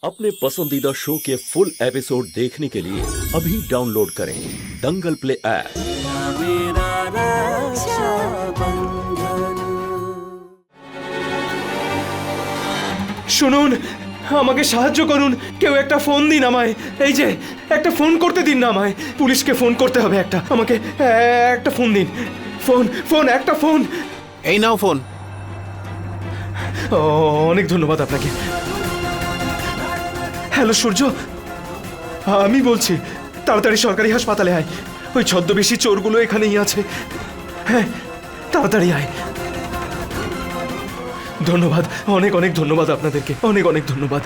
अपने पसंदीदा शो के फुल एपिसोड देखने के लिए अभी डाउनलोड करें दंगल प्ले ऐप। শুনুন, আমাকে সাহায্য করুন, কেউ একটা ফোন দিন আমায়। এই যে একটা ফোন করতে দিন না আমায়, পুলিশকে ফোন করতে হবে একটা, আমাকে একটা ফোন দিন। ফোন একটা ফোন। এই নাও ফোন। অনেক ধন্যবাদ আপনাকে। হ্যালো সূর্য, আমি বলছি তাড়াতাড়ি সরকারি হাসপাতালে আয়, ওই ছদ্মবেশী চোরগুলো এখানেই আছে। হ্যাঁ তাড়াতাড়ি আয়। ধন্যবাদ, অনেক অনেক ধন্যবাদ আপনাদেরকে, অনেক অনেক ধন্যবাদ।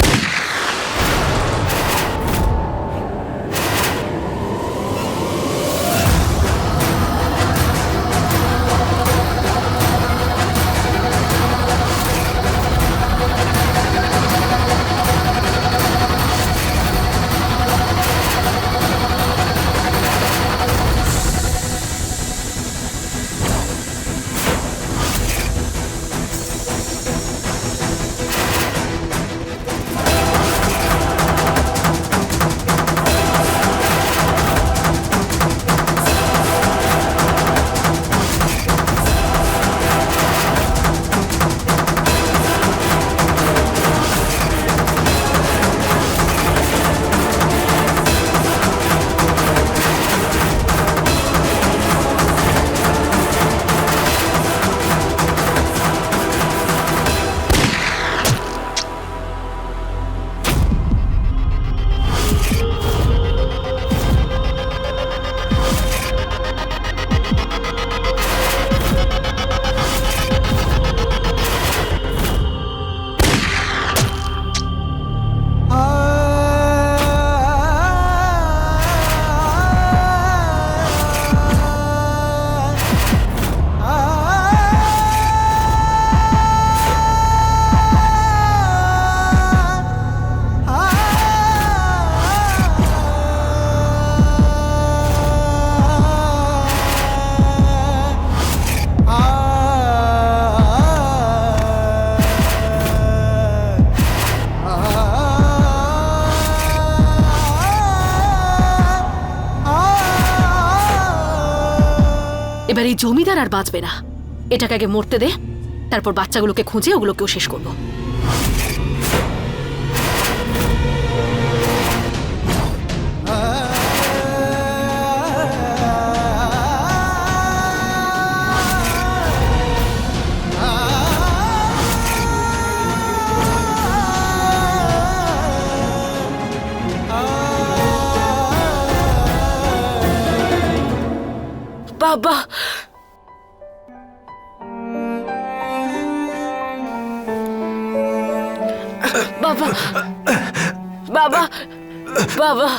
এবার এই জমিদার আর বাঁচবে না, এটাকে আগে মরতে দে, তারপর বাচ্চাগুলোকে খুঁজে ওগুলোকেও শেষ করব। বাবা, বাবা, বাবা, বাবা।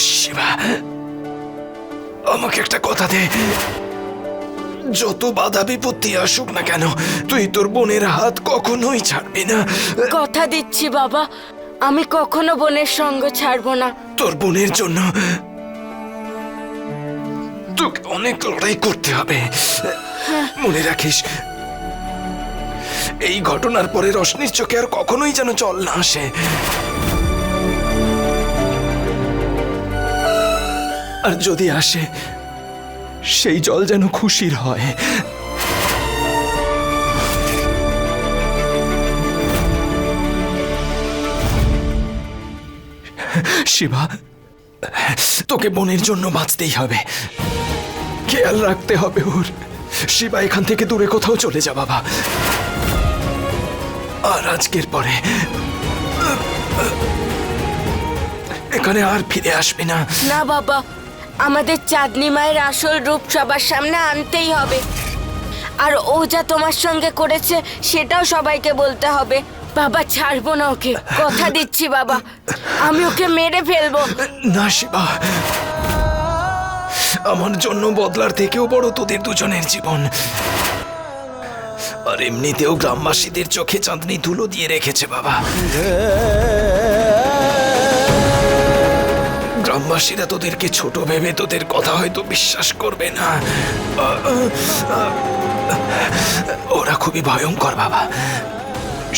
শিবা, আমাকে একটা কথা দে, যত বাধা বিপত্তি আসুক না কেন তুই তোর বোনের হাত কখনোই ছাড়বি না। কথা দিচ্ছি বাবা, আমি কখনো বোনের সঙ্গ ছাড়বো না। তোর বোনের জন্য তোকে অনেক লড়াই করতে হবে, মনে রাখিস। এই ঘটনার পরে রশনির চোখে আর কখনোই যেন জল না আসে। আর যদি আসে সেই জল যেন খুশির হয়। শিবা, তোকে বোনের জন্য বাঁচতেই হবে, খেয়াল রাখতে হবে ওর। শিবা, এখান থেকে দূরে কোথাও চলে যা বাবা, আর আজকের পরে এখানে আর ফিরে আসবে না। না বাবা, আমাদের চাঁদনি মায়ের আসল রূপ সবার সামনে আনতেই হবে, আর ও যা তোমার সঙ্গে করেছে সেটাও সবাইকে বলতে হবে। বাবা, ছাড়বো না ওকে, কথা দিচ্ছি বাবা, আমি ওকে মেরে ফেলবো। না শিবা, আমার জন্য বদলার থেকেও বড় তোদের দুজনের জীবন। আর এমনিতেও গ্রামবাসীদের চোখে চাঁদনি ধুলো দিয়ে রেখেছে বাবা। গ্রামবাসীরা তোদেরকে ছোট ভেবে তোদের কথা হয়তো বিশ্বাস করবে না। ওরা খুবই ভয়ঙ্কর বাবা,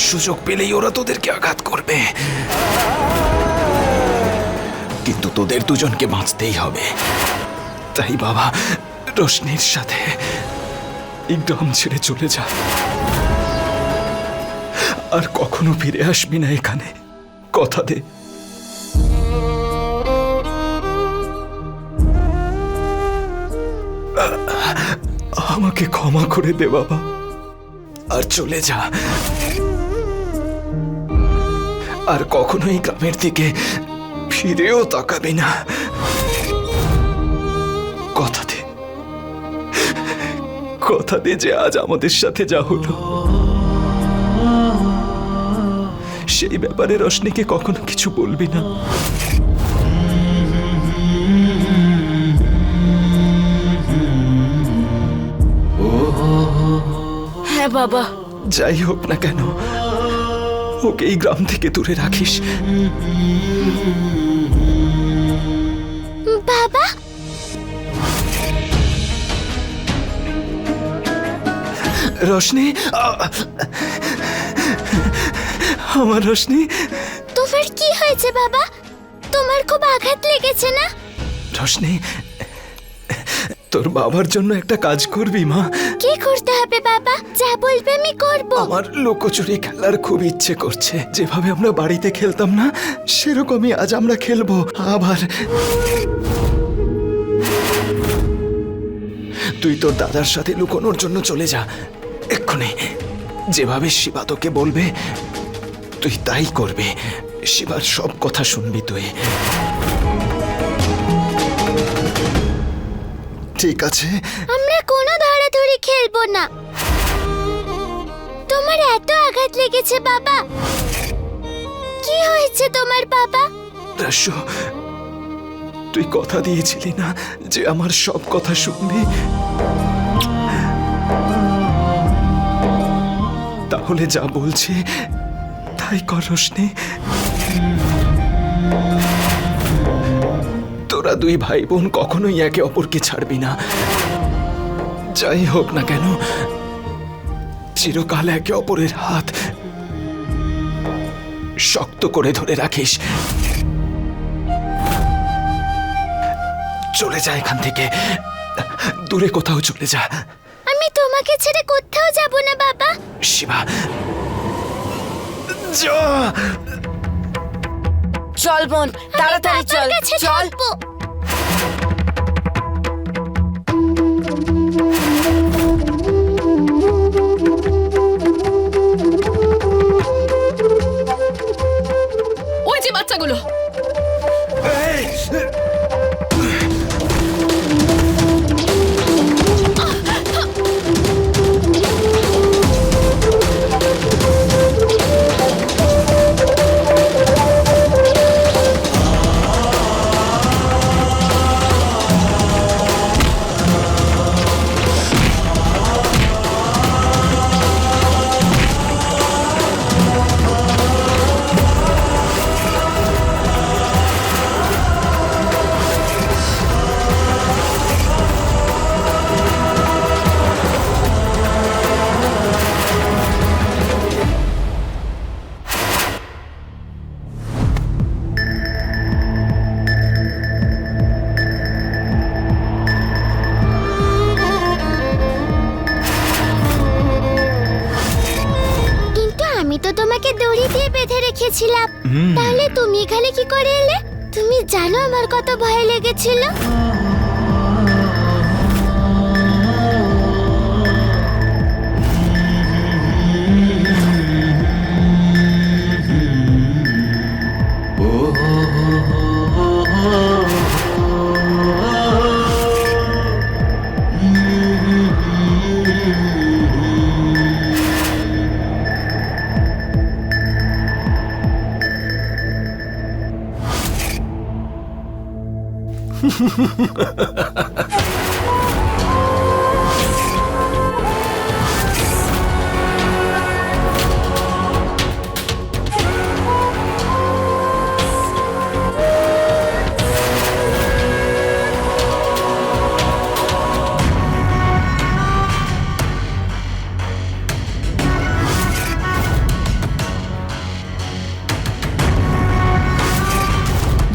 সুযোগ পেলেই ওরা তোদেরকে আঘাত করবে। তোদের দুজনকে বাঁচতেই হবে। তাই বাবা, রোশনির সাথে এই গ্রাম ছেড়ে চলে যা, আর কখনো ফিরে আসবি না এখানে, কথা দে। আমাকে ক্ষমা করে দে বাবা, আর চলে যা, আর কখনোই গ্রামের দিকে ফিরেও তাকাবি না, কথা দে, কথা দে যে আজ আমাদের সাথে যা হলো সেই ব্যাপারে রোশনিকে কখনো কিছু বলবি না। হ্যাঁ বাবা। যাই হোক না কেন, ওকে এই গ্রাম থেকে দূরে রাখিস। বাবা, রোশনি, আমার রোশনি। তোমার কি হয়েছে বাবা? তোমার খুব আঘাত লেগেছে না? রোশনি, তোর বাবার জন্য একটা কাজ করবি মা? কি করতে হবে বাবা? যা বলবে আমি করব। আমার লুকোচুরি খেলার খুব ইচ্ছে করছে। যেভাবে আমরা বাড়িতে খেলতাম না, সেরকমই আজ আমরা খেলবো আবার। তুই তোর দাদার সাথে লুকোনোর জন্য চলে যা এক্ষুনি। যেভাবে শিবা তোকে বলবে তুই তাই করবি। শিবার সব কথা শুনবি তুই, ঠিক আছে? আমরা কোনো ধরাধরি খেলবো না। তোমার এত আঘাত লেগেছে বাবা? কি হয়েছে তোমার বাবা? রাশু, তুই কথা দিয়েছিলি না যে আমার সব কথা শুনবি? তাহলে যা বলছি তাই কর রোশনি। তোরা দুই ভাই বোন কখনোই একে অপরকে ছাড়বি না। যাই হোক না কেন, চিরকাল একে অপরের হাত শক্ত করে ধরে রাখিস। চলে যা এখান থেকে, দূরে কোথাও চলে যা। আমি তোমাকে ছেড়ে কোথাও যাব না বাবা। শিবা, যা। চল বোন, তাড়াতাড়ি চল, বাবার কাছে চল। থাকবো। ওই যে বাচ্চাগুলো। তোমাকে দড়ি দিয়ে বেঁধে রেখেছিলাম। তাহলে তুমি এখানে কি করে এলে? তুমি জানো আমার কত ভয় লেগেছিল।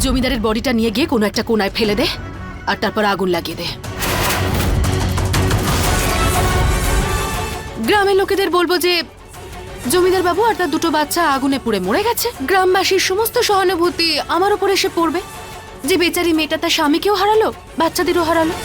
জমিদারের বডিটা নিয়ে গিয়ে কোনো একটা কোনায় ফেলে দে আর তারপর আগুন লাগিয়ে দে। গ্রামের লোকেদের বলবো যে জমিদার বাবু আর তার দুটো বাচ্চা আগুনে পুড়ে মরে গেছে। গ্রামবাসীর সমস্ত সহানুভূতি আমার উপর এসে পড়বে যে বেচারি মেয়েটা তার স্বামীকেও হারালো, বাচ্চাদেরও হারালো।